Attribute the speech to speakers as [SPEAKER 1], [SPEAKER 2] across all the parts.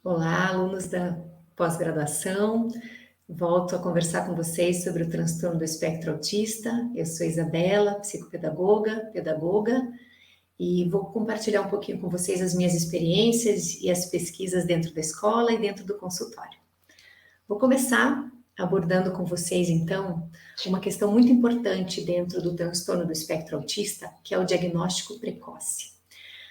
[SPEAKER 1] Olá, alunos da pós-graduação. Volto a conversar com vocês sobre o transtorno do espectro autista. Eu sou Isabela, psicopedagoga, pedagoga, e vou compartilhar um pouquinho com vocês as minhas experiências e as pesquisas dentro da escola e dentro do consultório. Vou começar abordando com vocês, então, uma questão muito importante dentro do transtorno do espectro autista, que é o diagnóstico precoce.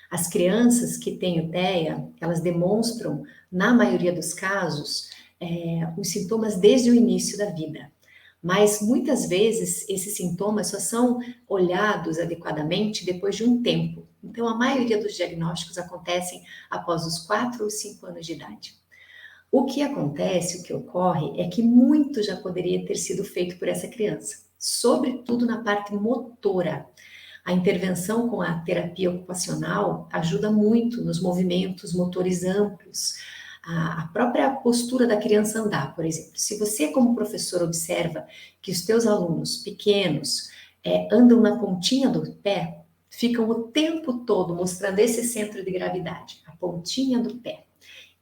[SPEAKER 1] As crianças que têm o TEA, elas demonstram, na maioria dos casos, os sintomas desde o início da vida. Mas muitas vezes esses sintomas só são olhados adequadamente depois de um tempo. Então, a maioria dos diagnósticos acontecem após os 4 ou 5 anos de idade. O que acontece, o que ocorre, é que muito já poderia ter sido feito por essa criança, sobretudo na parte motora. A intervenção com a terapia ocupacional ajuda muito nos movimentos motores amplos, a própria postura da criança andar, por exemplo. Se você, como professor, observa que os teus alunos pequenos andam na pontinha do pé, ficam o tempo todo mostrando esse centro de gravidade, a pontinha do pé.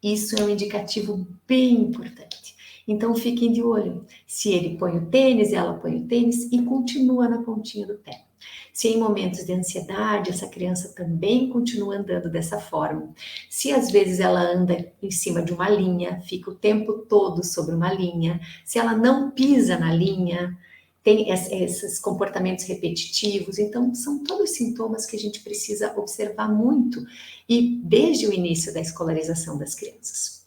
[SPEAKER 1] Isso é um indicativo bem importante. Então, fiquem de olho. Se ele põe o tênis, ela põe o tênis e continua na pontinha do pé. Se em momentos de ansiedade, essa criança também continua andando dessa forma. Se às vezes ela anda em cima de uma linha, fica o tempo todo sobre uma linha. Se ela não pisa na linha, tem esses comportamentos repetitivos. Então, são todos sintomas que a gente precisa observar muito e desde o início da escolarização das crianças.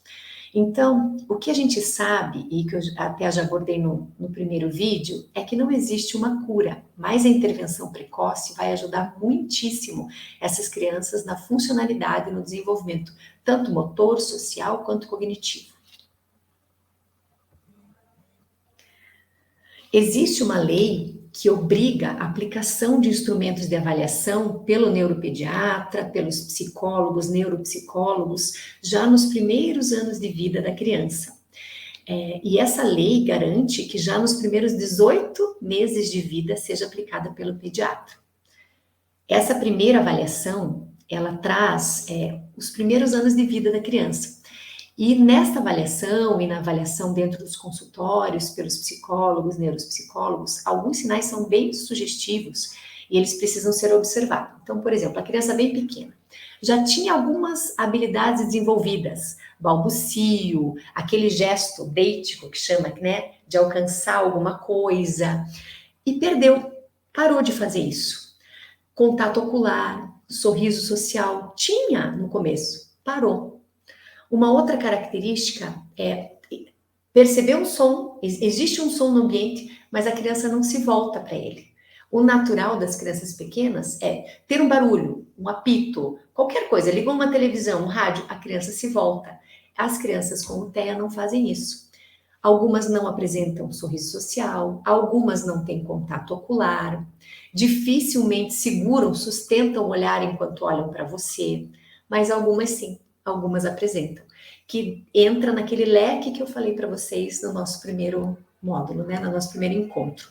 [SPEAKER 1] Então, o que a gente sabe, e que eu até já abordei no primeiro vídeo, é que não existe uma cura, mas a intervenção precoce vai ajudar muitíssimo essas crianças na funcionalidade e no desenvolvimento, tanto motor, social, quanto cognitivo. Existe uma lei que obriga a aplicação de instrumentos de avaliação pelo neuropediatra, pelos psicólogos, neuropsicólogos, já nos primeiros anos de vida da criança. E essa lei garante que já nos primeiros 18 meses de vida seja aplicada pelo pediatra. Essa primeira avaliação, ela traz os primeiros anos de vida da criança. E nesta avaliação e na avaliação dentro dos consultórios, pelos psicólogos, neuropsicólogos, alguns sinais são bem sugestivos e eles precisam ser observados. Então, por exemplo, a criança bem pequena já tinha algumas habilidades desenvolvidas, balbucio, aquele gesto deítico que chama, né, de alcançar alguma coisa, e perdeu, parou de fazer isso. Contato ocular, sorriso social, tinha no começo, parou. Uma outra característica é perceber um som, existe um som no ambiente, mas a criança não se volta para ele. O natural das crianças pequenas é ter um barulho, um apito, qualquer coisa, ligou uma televisão, um rádio, a criança se volta. As crianças com o TEA não fazem isso. Algumas não apresentam sorriso social, algumas não têm contato ocular, dificilmente seguram, sustentam o olhar enquanto olham para você, mas algumas sim. Algumas apresentam, que entra naquele leque que eu falei para vocês no nosso primeiro módulo, né, no nosso primeiro encontro.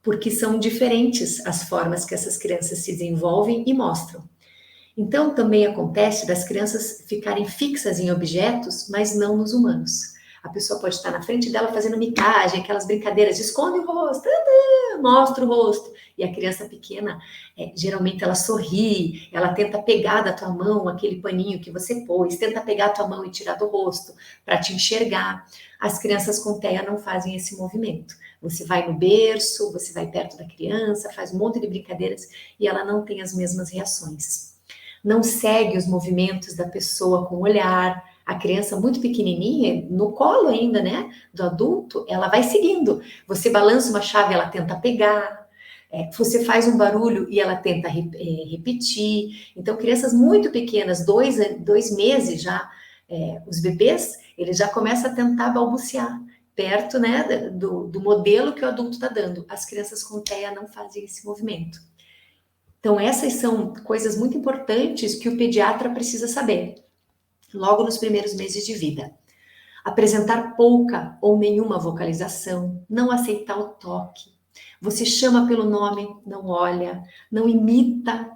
[SPEAKER 1] Porque são diferentes as formas que essas crianças se desenvolvem e mostram. Então, também acontece das crianças ficarem fixas em objetos, mas não nos humanos. A pessoa pode estar na frente dela fazendo micagem, aquelas brincadeiras, esconde o rosto, mostra o rosto. E a criança pequena, geralmente ela sorri, ela tenta pegar da tua mão aquele paninho que você pôs, tenta pegar a tua mão e tirar do rosto para te enxergar. As crianças com TEA não fazem esse movimento. Você vai no berço, você vai perto da criança, faz um monte de brincadeiras e ela não tem as mesmas reações. Não segue os movimentos da pessoa com o olhar. A criança muito pequenininha, no colo ainda, né, do adulto, ela vai seguindo. Você balança uma chave, ela tenta pegar. Você faz um barulho e ela tenta repetir. Então, crianças muito pequenas, 2 meses já, os bebês, eles já começam a tentar balbuciar perto, né, do modelo que o adulto está dando. As crianças com TEA não fazem esse movimento. Então, essas são coisas muito importantes que o pediatra precisa saber, logo nos primeiros meses de vida. Apresentar pouca ou nenhuma vocalização, não aceitar o toque. Você chama pelo nome, não olha, não imita.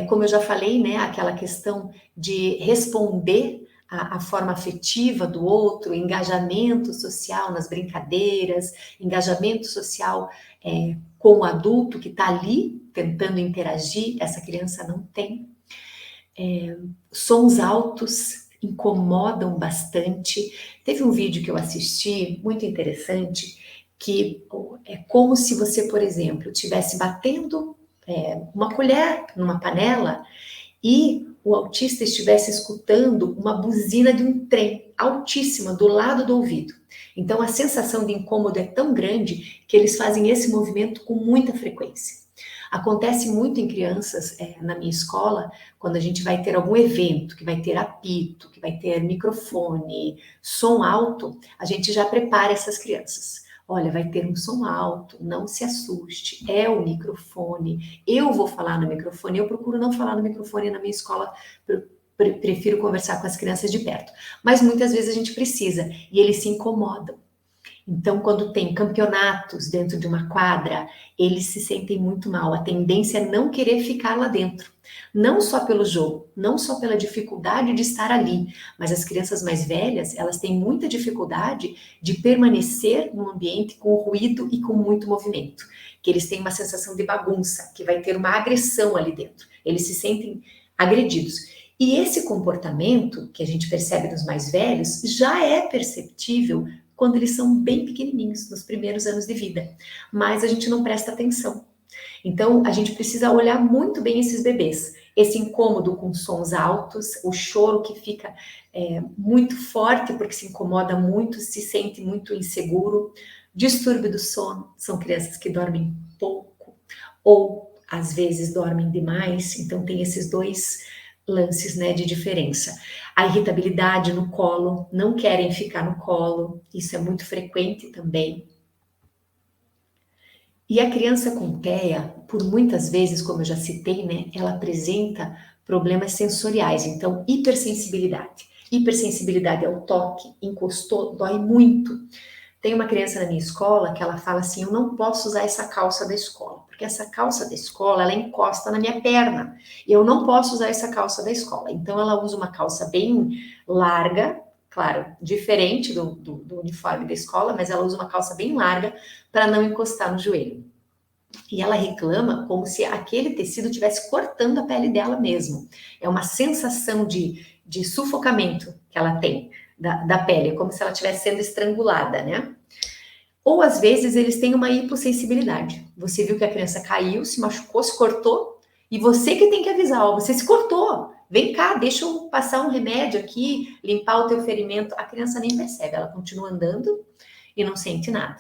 [SPEAKER 1] Como eu já falei, né, aquela questão de responder a forma afetiva do outro, engajamento social nas brincadeiras, engajamento social com o adulto que está ali tentando interagir, essa criança não tem. Sons altos incomodam bastante. Teve um vídeo que eu assisti, muito interessante, que é como se você, por exemplo, estivesse batendo uma colher numa panela e o autista estivesse escutando uma buzina de um trem altíssima do lado do ouvido. Então a sensação de incômodo é tão grande que eles fazem esse movimento com muita frequência. Acontece muito em crianças na minha escola, quando a gente vai ter algum evento, que vai ter apito, que vai ter microfone, som alto, a gente já prepara essas crianças. Olha, vai ter um som alto, não se assuste, é o microfone, eu vou falar no microfone, eu procuro não falar no microfone na minha escola, prefiro conversar com as crianças de perto, mas muitas vezes a gente precisa, e eles se incomodam. Então, quando tem campeonatos dentro de uma quadra, eles se sentem muito mal. A tendência é não querer ficar lá dentro. Não só pelo jogo, não só pela dificuldade de estar ali, mas as crianças mais velhas, elas têm muita dificuldade de permanecer num ambiente com ruído e com muito movimento. Que eles têm uma sensação de bagunça, que vai ter uma agressão ali dentro. Eles se sentem agredidos. E esse comportamento que a gente percebe nos mais velhos já é perceptível quando eles são bem pequenininhos, nos primeiros anos de vida, mas a gente não presta atenção. Então, a gente precisa olhar muito bem esses bebês. Esse incômodo com sons altos, o choro que fica muito forte porque se incomoda muito, se sente muito inseguro. Distúrbio do sono, são crianças que dormem pouco ou às vezes dormem demais, então tem esses dois lances, né, de diferença. A irritabilidade no colo, não querem ficar no colo, isso é muito frequente também. E a criança com TEA, por muitas vezes, como eu já citei, né, ela apresenta problemas sensoriais, então hipersensibilidade. Hipersensibilidade ao toque, encostou, dói muito. Tem uma criança na minha escola que ela fala assim, eu não posso usar essa calça da escola, porque essa calça da escola, ela encosta na minha perna, e eu não posso usar essa calça da escola. Então, ela usa uma calça bem larga, claro, diferente do uniforme da escola, mas ela usa uma calça bem larga para não encostar no joelho. E ela reclama como se aquele tecido estivesse cortando a pele dela mesmo. É uma sensação de sufocamento que ela tem da pele, como se ela estivesse sendo estrangulada, né? Ou às vezes eles têm uma hipossensibilidade. Você viu que a criança caiu, se machucou, se cortou, e você que tem que avisar, ó, você se cortou, vem cá, deixa eu passar um remédio aqui, limpar o teu ferimento. A criança nem percebe, ela continua andando e não sente nada.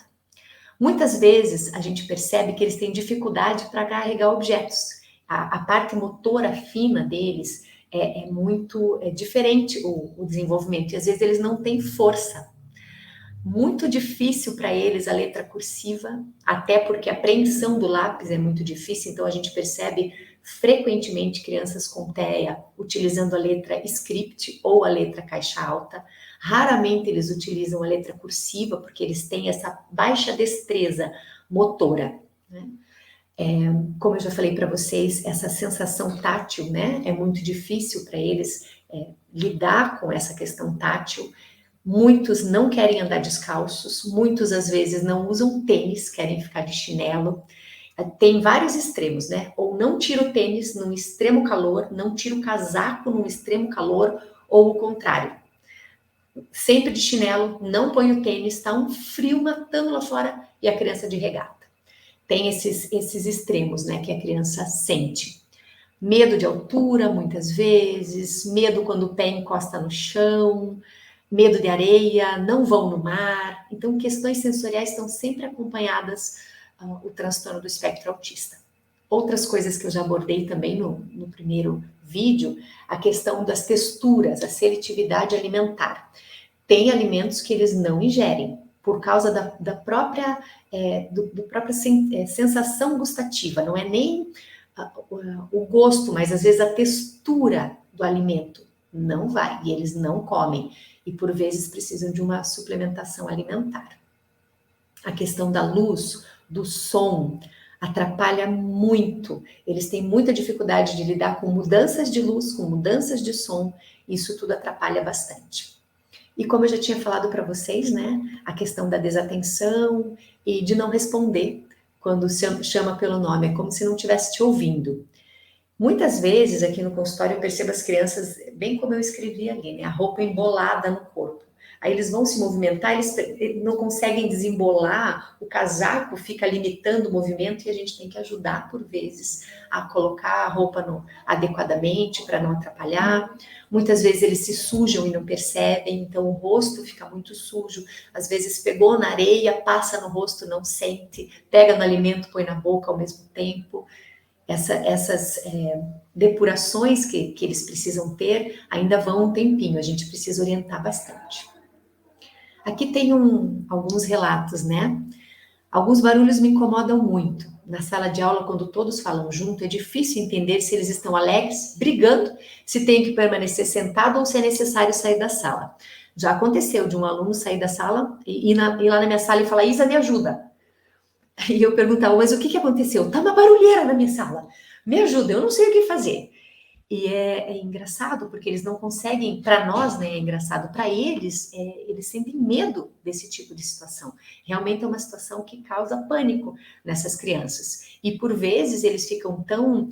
[SPEAKER 1] Muitas vezes a gente percebe que eles têm dificuldade para carregar objetos. A parte motora fina deles é muito diferente o desenvolvimento, e às vezes eles não têm força. Muito difícil para eles a letra cursiva, até porque a apreensão do lápis é muito difícil, então a gente percebe frequentemente crianças com TEA utilizando a letra script ou a letra caixa alta. Raramente eles utilizam a letra cursiva, porque eles têm essa baixa destreza motora, né? Como eu já falei para vocês, essa sensação tátil, né, é muito difícil para eles lidar com essa questão tátil. Muitos não querem andar descalços, muitos às vezes não usam tênis, querem ficar de chinelo. Tem vários extremos, né? Ou não tira o tênis num extremo calor, não tira o casaco num extremo calor, ou o contrário. Sempre de chinelo, não põe o tênis, tá um frio matando lá fora e a criança de regata. Tem esses extremos, né, que a criança sente. Medo de altura, muitas vezes, medo quando o pé encosta no chão, medo de areia, não vão no mar. Então, questões sensoriais estão sempre acompanhadas o transtorno do espectro autista. Outras coisas que eu já abordei também no primeiro vídeo, a questão das texturas, a seletividade alimentar. Tem alimentos que eles não ingerem, por causa da própria, sensação gustativa, não é nem o gosto, mas às vezes a textura do alimento não vai, e eles não comem, e por vezes precisam de uma suplementação alimentar. A questão da luz, do som, atrapalha muito. Eles têm muita dificuldade de lidar com mudanças de luz, com mudanças de som, isso tudo atrapalha bastante. E como eu já tinha falado para vocês, né, a questão da desatenção e de não responder quando chama pelo nome, é como se não estivesse te ouvindo. Muitas vezes aqui no consultório eu percebo as crianças, bem como eu escrevi ali, né, a roupa embolada no corpo. Aí eles vão se movimentar, eles não conseguem desembolar, o casaco fica limitando o movimento e a gente tem que ajudar por vezes a colocar a roupa adequadamente para não atrapalhar. Muitas vezes eles se sujam e não percebem, então o rosto fica muito sujo. Às vezes pegou na areia, passa no rosto, não sente, pega no alimento, põe na boca ao mesmo tempo. Essas depurações que eles precisam ter ainda vão um tempinho, a gente precisa orientar bastante. Aqui tem alguns relatos, né? Alguns barulhos me incomodam muito. Na sala de aula, quando todos falam junto, é difícil entender se eles estão alegres, brigando, se tem que permanecer sentado ou se é necessário sair da sala. Já aconteceu de um aluno sair da sala e ir lá na minha sala e falar: Isa, me ajuda. E eu perguntava: mas o que aconteceu? Tá uma barulheira na minha sala. Me ajuda, eu não sei o que fazer. E é engraçado, porque eles não conseguem, para nós, né, é engraçado, para eles, eles sentem medo desse tipo de situação. Realmente é uma situação que causa pânico nessas crianças. E por vezes eles ficam tão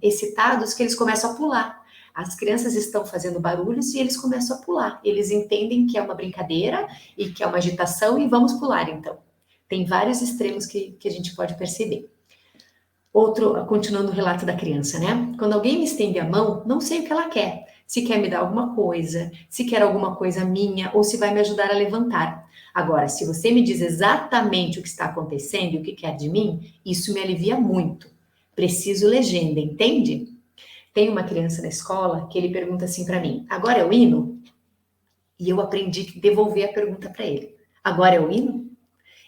[SPEAKER 1] excitados que eles começam a pular. As crianças estão fazendo barulhos e eles começam a pular. Eles entendem que é uma brincadeira e que é uma agitação e vamos pular então. Tem vários extremos que a gente pode perceber. Continuando o relato da criança, né? Quando alguém me estende a mão, não sei o que ela quer. Se quer me dar alguma coisa, se quer alguma coisa minha, ou se vai me ajudar a levantar. Agora, se você me diz exatamente o que está acontecendo e o que quer de mim, isso me alivia muito. Preciso legenda, entende? Tem uma criança na escola que ele pergunta assim para mim: agora é o hino? E eu aprendi a devolver a pergunta para ele: agora é o hino?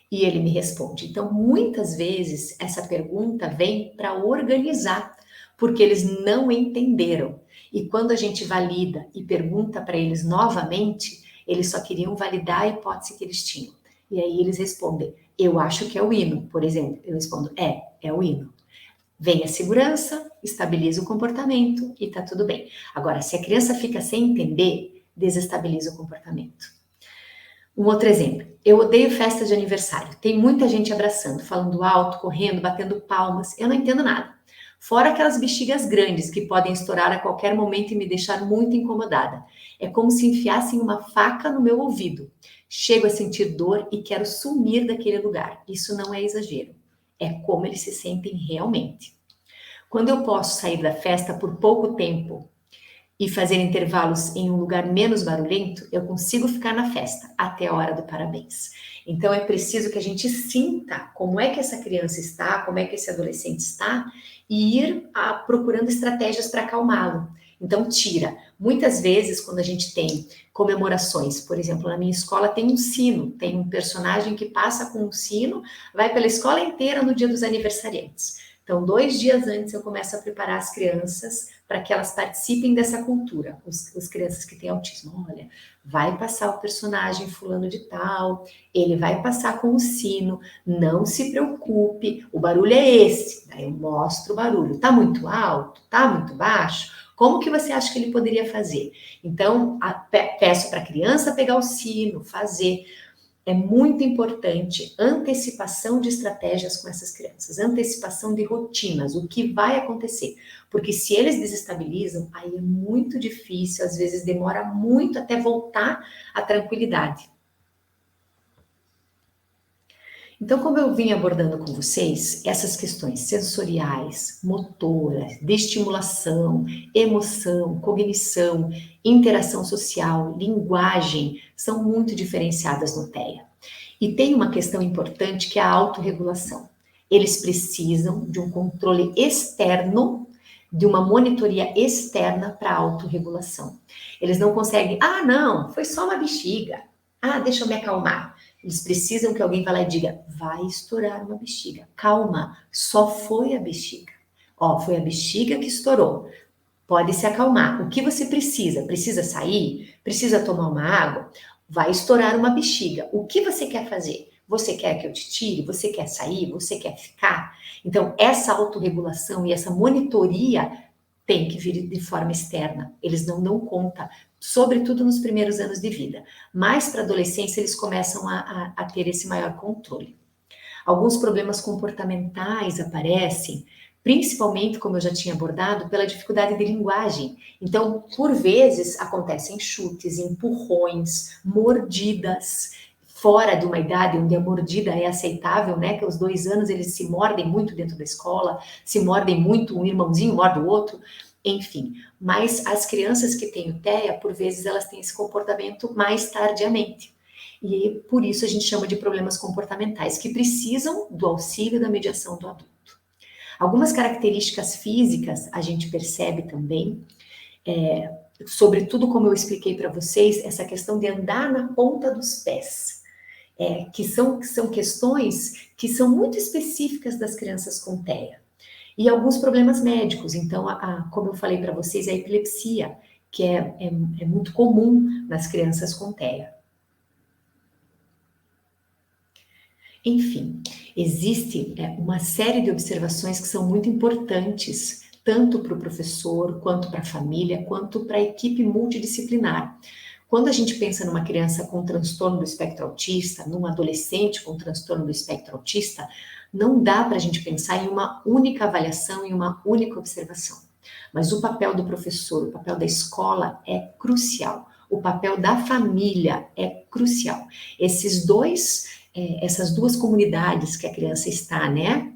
[SPEAKER 1] E ele me responde. Então, muitas vezes, essa pergunta vem para organizar, porque eles não entenderam. E quando a gente valida e pergunta para eles novamente, eles só queriam validar a hipótese que eles tinham. E aí eles respondem: eu acho que é o hino, por exemplo. Eu respondo: é o hino. Vem a segurança, estabiliza o comportamento e tá tudo bem. Agora, se a criança fica sem entender, desestabiliza o comportamento. Um outro exemplo, eu odeio festa de aniversário. Tem muita gente abraçando, falando alto, correndo, batendo palmas. Eu não entendo nada. Fora aquelas bexigas grandes que podem estourar a qualquer momento e me deixar muito incomodada. É como se enfiassem uma faca no meu ouvido. Chego a sentir dor e quero sumir daquele lugar. Isso não é exagero. É como eles se sentem realmente. Quando eu posso sair da festa por pouco tempo e fazer intervalos em um lugar menos barulhento, eu consigo ficar na festa até a hora do parabéns. Então é preciso que a gente sinta como é que essa criança está, como é que esse adolescente está e ir procurando estratégias para acalmá-lo. Então tira. Muitas vezes quando a gente tem comemorações, por exemplo, na minha escola tem um sino, tem um personagem que passa com um sino, vai pela escola inteira no dia dos aniversariantes. Então, 2 dias antes eu começo a preparar as crianças para que elas participem dessa cultura, os crianças que têm autismo. Olha, vai passar o personagem fulano de tal, ele vai passar com o sino, não se preocupe, o barulho é esse. Daí eu mostro o barulho. Tá muito alto? Tá muito baixo? Como que você acha que ele poderia fazer? Então, peço para a criança pegar o sino, fazer. É muito importante antecipação de estratégias com essas crianças, antecipação de rotinas, o que vai acontecer. Porque se eles desestabilizam, aí é muito difícil, às vezes demora muito até voltar à tranquilidade. Então, como eu vim abordando com vocês, essas questões sensoriais, motoras, de estimulação, emoção, cognição, interação social, linguagem, são muito diferenciadas no TEA. E tem uma questão importante que é a autorregulação. Eles precisam de um controle externo, de uma monitoria externa para a autorregulação. Eles não conseguem, não, foi só uma bexiga. Deixa eu me acalmar. Eles precisam que alguém vá lá e diga, vai estourar uma bexiga. Calma, só foi a bexiga. Foi a bexiga que estourou. Pode se acalmar. O que você precisa? Precisa sair? Precisa tomar uma água? Vai estourar uma bexiga. O que você quer fazer? Você quer que eu te tire? Você quer sair? Você quer ficar? Então, essa autorregulação e essa monitoria tem que vir de forma externa. Eles não dão conta, sobretudo nos primeiros anos de vida. Mais para a adolescência, eles começam a ter esse maior controle. Alguns problemas comportamentais aparecem, principalmente, como eu já tinha abordado, pela dificuldade de linguagem. Então, por vezes, acontecem chutes, empurrões, mordidas, fora de uma idade onde a mordida é aceitável, né? Que aos 2 anos eles se mordem muito dentro da escola, se mordem muito, um irmãozinho morde o outro, enfim. Mas as crianças que têm o TEA, por vezes, elas têm esse comportamento mais tardiamente. E por isso a gente chama de problemas comportamentais, que precisam do auxílio da mediação do adulto. Algumas características físicas a gente percebe também, sobretudo como eu expliquei para vocês, essa questão de andar na ponta dos pés, que são questões que são muito específicas das crianças com TEA. E alguns problemas médicos, então, como eu falei para vocês, a epilepsia, que é muito comum nas crianças com TEA. Enfim, existe uma série de observações que são muito importantes, tanto para o professor, quanto para a família, quanto para a equipe multidisciplinar. Quando a gente pensa numa criança com transtorno do espectro autista, num adolescente com transtorno do espectro autista, não dá para a gente pensar em uma única avaliação, em uma única observação. Mas o papel do professor, o papel da escola é crucial. O papel da família é crucial. Essas duas comunidades que a criança está, né?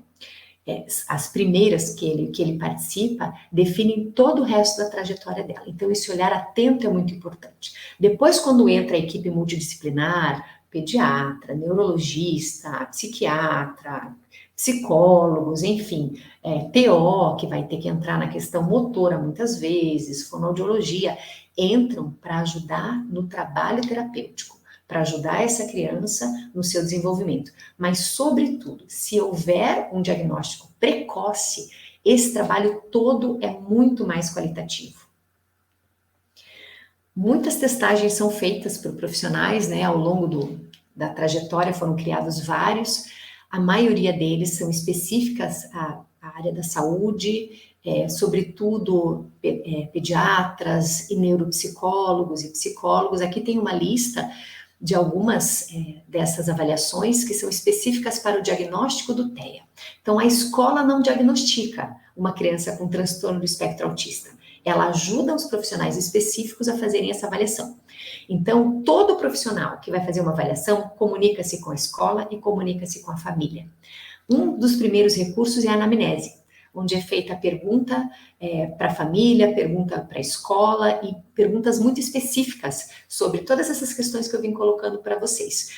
[SPEAKER 1] As primeiras que ele participa definem todo o resto da trajetória dela. Então, esse olhar atento é muito importante. Depois, quando entra a equipe multidisciplinar, pediatra, neurologista, psiquiatra, psicólogos, enfim, TO, que vai ter que entrar na questão motora muitas vezes, fonoaudiologia, entram para ajudar no trabalho terapêutico, para ajudar essa criança no seu desenvolvimento. Mas, sobretudo, se houver um diagnóstico precoce, esse trabalho todo é muito mais qualitativo. Muitas testagens são feitas por profissionais, né, ao longo da trajetória foram criados vários, a maioria deles são específicas à área da saúde, sobretudo pediatras e neuropsicólogos e psicólogos. Aqui tem uma lista de algumas dessas avaliações que são específicas para o diagnóstico do TEA. Então, a escola não diagnostica uma criança com transtorno do espectro autista. Ela ajuda os profissionais específicos a fazerem essa avaliação. Então, todo profissional que vai fazer uma avaliação comunica-se com a escola e comunica-se com a família. Um dos primeiros recursos é a anamnese, onde é feita a pergunta para a família, pergunta para a escola e perguntas muito específicas sobre todas essas questões que eu vim colocando para vocês.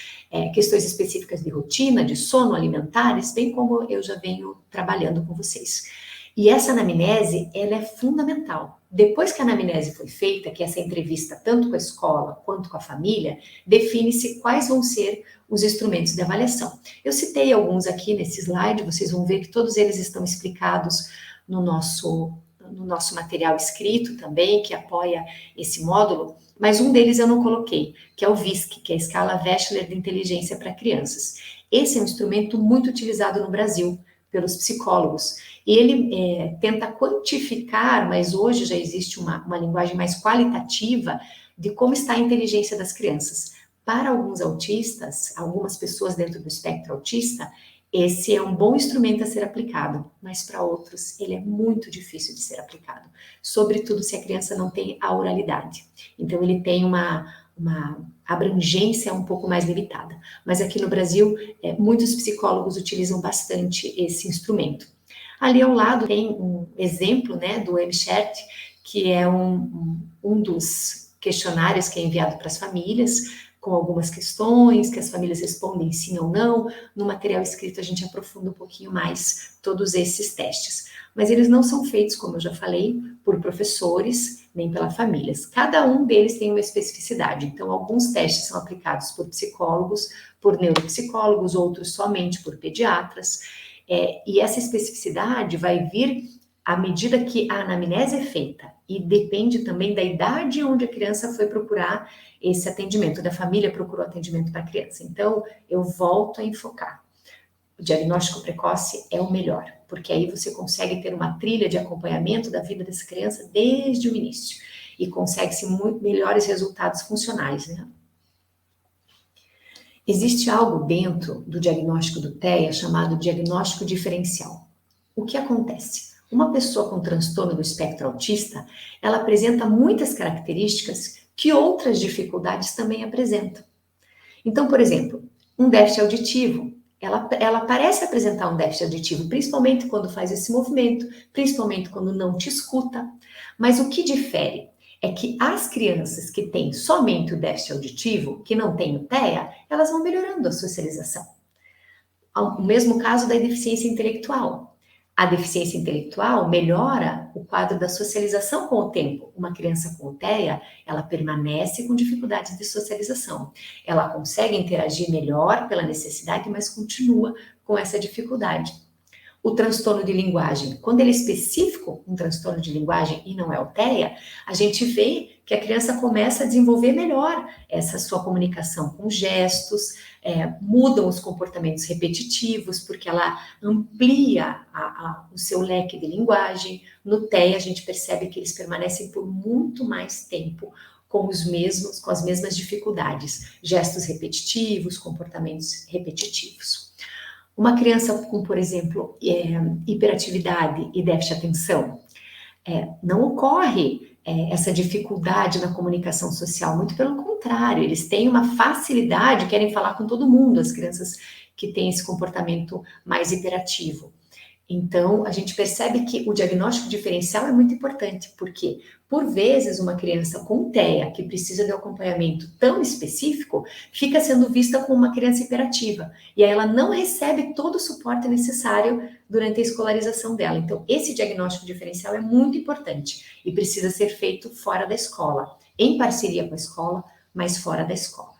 [SPEAKER 1] Questões específicas de rotina, de sono, alimentares, bem como eu já venho trabalhando com vocês. E essa anamnese, ela é fundamental. Depois que a anamnese foi feita, que essa entrevista tanto com a escola quanto com a família, define-se quais vão ser os instrumentos de avaliação. Eu citei alguns aqui nesse slide, vocês vão ver que todos eles estão explicados no nosso material escrito também, que apoia esse módulo, mas um deles eu não coloquei, que é o VISC, que é a Escala Wechsler de Inteligência para Crianças. Esse é um instrumento muito utilizado no Brasil pelos psicólogos. Ele tenta quantificar, mas hoje já existe uma linguagem mais qualitativa de como está a inteligência das crianças. Para alguns autistas, algumas pessoas dentro do espectro autista, esse é um bom instrumento a ser aplicado, mas para outros ele é muito difícil de ser aplicado, sobretudo se a criança não tem a oralidade. Então ele tem uma abrangência um pouco mais limitada. Mas aqui no Brasil, muitos psicólogos utilizam bastante esse instrumento. Ali ao lado tem um exemplo, né, do MCHAT, que é um dos questionários que é enviado para as famílias, com algumas questões que as famílias respondem sim ou não. No material escrito a gente aprofunda um pouquinho mais todos esses testes. Mas eles não são feitos, como eu já falei, por professores, nem pelas famílias. Cada um deles tem uma especificidade. Então, alguns testes são aplicados por psicólogos, por neuropsicólogos, outros somente por pediatras. E essa especificidade vai vir à medida que a anamnese é feita, e depende também da idade onde a criança foi procurar esse atendimento, da família procurou atendimento para a criança. Então, eu volto a enfocar. O diagnóstico precoce é o melhor, porque aí você consegue ter uma trilha de acompanhamento da vida dessa criança desde o início e consegue-se muito melhores resultados funcionais, né? Existe algo dentro do diagnóstico do TEA chamado diagnóstico diferencial. O que acontece? Uma pessoa com transtorno do espectro autista, ela apresenta muitas características que outras dificuldades também apresentam. Então, por exemplo, um déficit auditivo, ela parece apresentar um déficit auditivo, principalmente quando faz esse movimento, principalmente quando não te escuta, mas o que difere é que as crianças que têm somente o déficit auditivo, que não têm o TEA, elas vão melhorando a socialização. O mesmo caso da deficiência intelectual. A deficiência intelectual melhora o quadro da socialização com o tempo. Uma criança com TEA, ela permanece com dificuldades de socialização. Ela consegue interagir melhor pela necessidade, mas continua com essa dificuldade. O transtorno de linguagem, quando ele é específico, um transtorno de linguagem e não é o TEA, a gente vê que a criança começa a desenvolver melhor essa sua comunicação com gestos, mudam os comportamentos repetitivos, porque ela amplia o seu leque de linguagem. No TEA, a gente percebe que eles permanecem por muito mais tempo com as mesmas dificuldades, gestos repetitivos, comportamentos repetitivos. Uma criança com, por exemplo, hiperatividade e déficit de atenção, não ocorre essa dificuldade na comunicação social, muito pelo contrário, eles têm uma facilidade, querem falar com todo mundo, as crianças que têm esse comportamento mais hiperativo. Então, a gente percebe que o diagnóstico diferencial é muito importante, porque, por vezes, uma criança com TEA, que precisa de um acompanhamento tão específico, fica sendo vista como uma criança hiperativa, e aí ela não recebe todo o suporte necessário durante a escolarização dela. Então, esse diagnóstico diferencial é muito importante e precisa ser feito fora da escola, em parceria com a escola, mas fora da escola.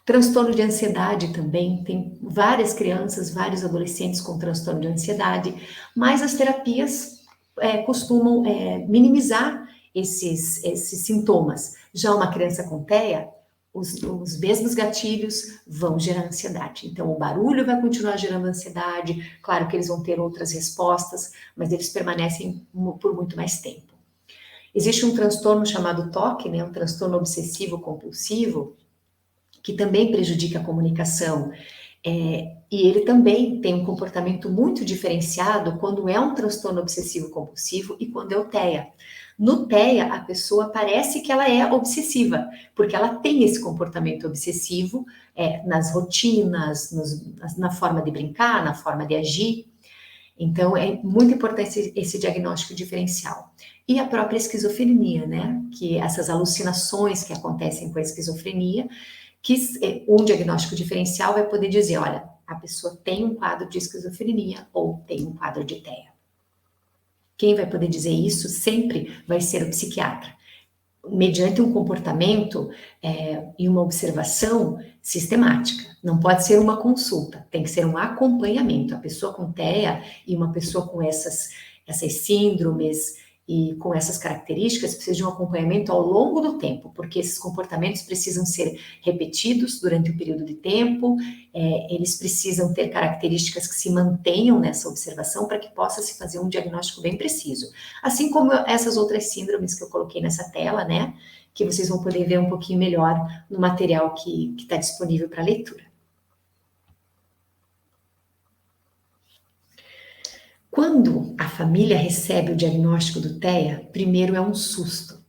[SPEAKER 1] Transtorno de ansiedade também, tem várias crianças, vários adolescentes com transtorno de ansiedade, mas as terapias costumam minimizar esses sintomas. Já uma criança com TEA, os mesmos gatilhos vão gerar ansiedade. Então, o barulho vai continuar gerando ansiedade, claro que eles vão ter outras respostas, mas eles permanecem por muito mais tempo. Existe um transtorno chamado TOC, né, um transtorno obsessivo compulsivo, que também prejudica a comunicação, e ele também tem um comportamento muito diferenciado quando é um transtorno obsessivo-compulsivo e quando é o TEA. No TEA, a pessoa parece que ela é obsessiva, porque ela tem esse comportamento obsessivo nas rotinas, na forma de brincar, na forma de agir. Então, é muito importante esse diagnóstico diferencial. E a própria esquizofrenia, né? Que essas alucinações que acontecem com a esquizofrenia, que um diagnóstico diferencial vai poder dizer, olha, a pessoa tem um quadro de esquizofrenia ou tem um quadro de TEA. Quem vai poder dizer isso sempre vai ser o psiquiatra, mediante um comportamento e uma observação sistemática. Não pode ser uma consulta, tem que ser um acompanhamento. A pessoa com TEA e uma pessoa com essas síndromes e com essas características precisa de um acompanhamento ao longo do tempo, porque esses comportamentos precisam ser repetidos durante um período de tempo, eles precisam ter características que se mantenham nessa observação para que possa se fazer um diagnóstico bem preciso. Assim como essas outras síndromes que eu coloquei nessa tela, né, que vocês vão poder ver um pouquinho melhor no material que está disponível para leitura. Quando a família recebe o diagnóstico do TEA, primeiro é um susto.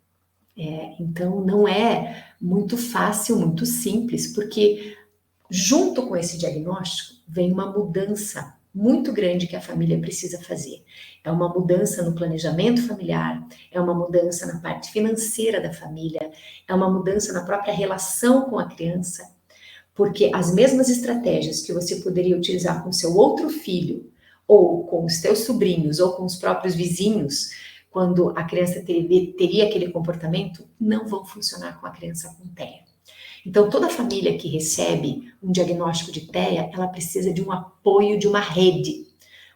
[SPEAKER 1] Então, não é muito fácil, muito simples, porque junto com esse diagnóstico vem uma mudança muito grande que a família precisa fazer. É uma mudança no planejamento familiar, é uma mudança na parte financeira da família, é uma mudança na própria relação com a criança, porque as mesmas estratégias que você poderia utilizar com seu outro filho, ou com os teus sobrinhos, ou com os próprios vizinhos, quando a criança teria aquele comportamento, não vão funcionar com a criança com TEA. Então, toda família que recebe um diagnóstico de TEA, ela precisa de um apoio de uma rede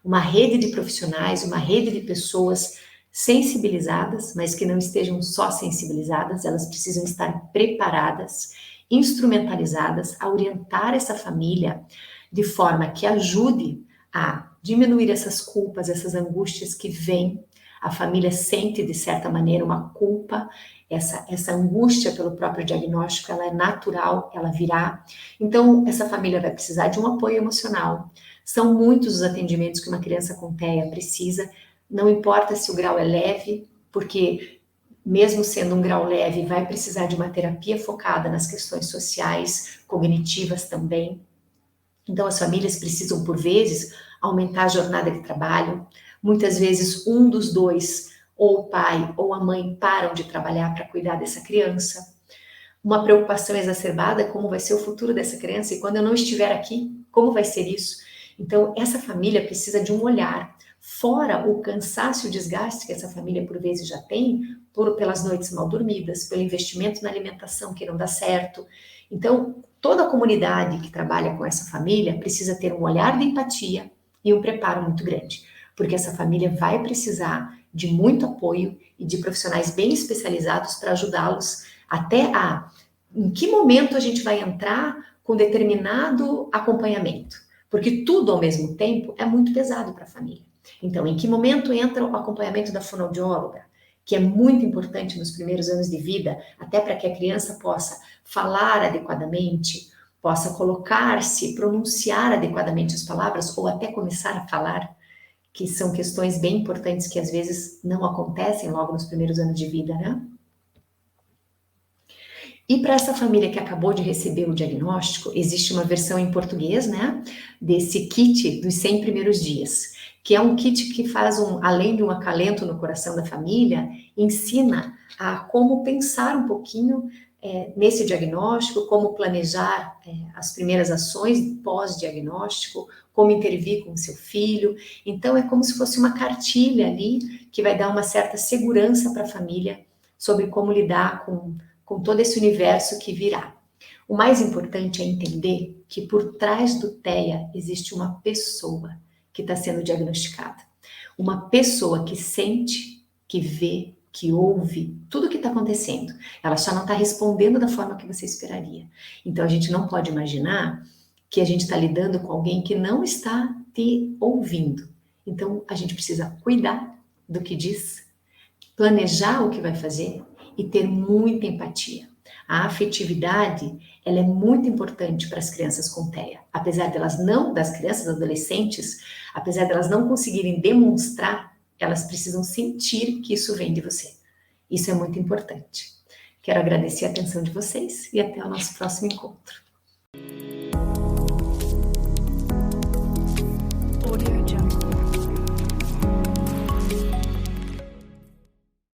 [SPEAKER 1] uma rede de profissionais, uma rede de pessoas sensibilizadas, mas que não estejam só sensibilizadas, elas precisam estar preparadas, instrumentalizadas a orientar essa família de forma que ajude a diminuir essas culpas, essas angústias que vêm. A família sente, de certa maneira, uma culpa, essa angústia pelo próprio diagnóstico, ela é natural, ela virá. Então, essa família vai precisar de um apoio emocional. São muitos os atendimentos que uma criança com TEA precisa, não importa se o grau é leve, porque mesmo sendo um grau leve, vai precisar de uma terapia focada nas questões sociais, cognitivas também. Então, as famílias precisam, por vezes, aumentar a jornada de trabalho. Muitas vezes, um dos dois, ou o pai ou a mãe, param de trabalhar para cuidar dessa criança. Uma preocupação exacerbada, como vai ser o futuro dessa criança, e quando eu não estiver aqui, como vai ser isso? Então, essa família precisa de um olhar, fora o cansaço e o desgaste que essa família, por vezes, já tem, pelas noites mal dormidas, pelo investimento na alimentação que não dá certo. Então, toda a comunidade que trabalha com essa família precisa ter um olhar de empatia e um preparo muito grande, porque essa família vai precisar de muito apoio e de profissionais bem especializados para ajudá-los até em que momento a gente vai entrar com determinado acompanhamento, porque tudo ao mesmo tempo é muito pesado para a família. Então, em que momento entra o acompanhamento da fonoaudióloga, que é muito importante nos primeiros anos de vida, até para que a criança possa falar adequadamente, possa colocar-se, pronunciar adequadamente as palavras, ou até começar a falar, que são questões bem importantes que às vezes não acontecem logo nos primeiros anos de vida, né? E para essa família que acabou de receber o diagnóstico, existe uma versão em português, né, desse kit dos 100 primeiros dias, que é um kit que faz, além de um acalento no coração da família, ensina a como pensar um pouquinho nesse diagnóstico, como planejar as primeiras ações pós-diagnóstico, como intervir com o seu filho. Então, é como se fosse uma cartilha ali que vai dar uma certa segurança para a família sobre como lidar com todo esse universo que virá. O mais importante é entender que por trás do TEA existe uma pessoa que está sendo diagnosticada. Uma pessoa que sente, que vê, que ouve tudo o que está acontecendo. Ela só não está respondendo da forma que você esperaria. Então a gente não pode imaginar que a gente está lidando com alguém que não está te ouvindo. Então a gente precisa cuidar do que diz, planejar o que vai fazer e ter muita empatia. A afetividade, ela é muito importante para as crianças com TEA. Apesar das crianças adolescentes, apesar delas não conseguirem demonstrar, elas precisam sentir que isso vem de você. Isso é muito importante. Quero agradecer a atenção de vocês e até o nosso próximo encontro.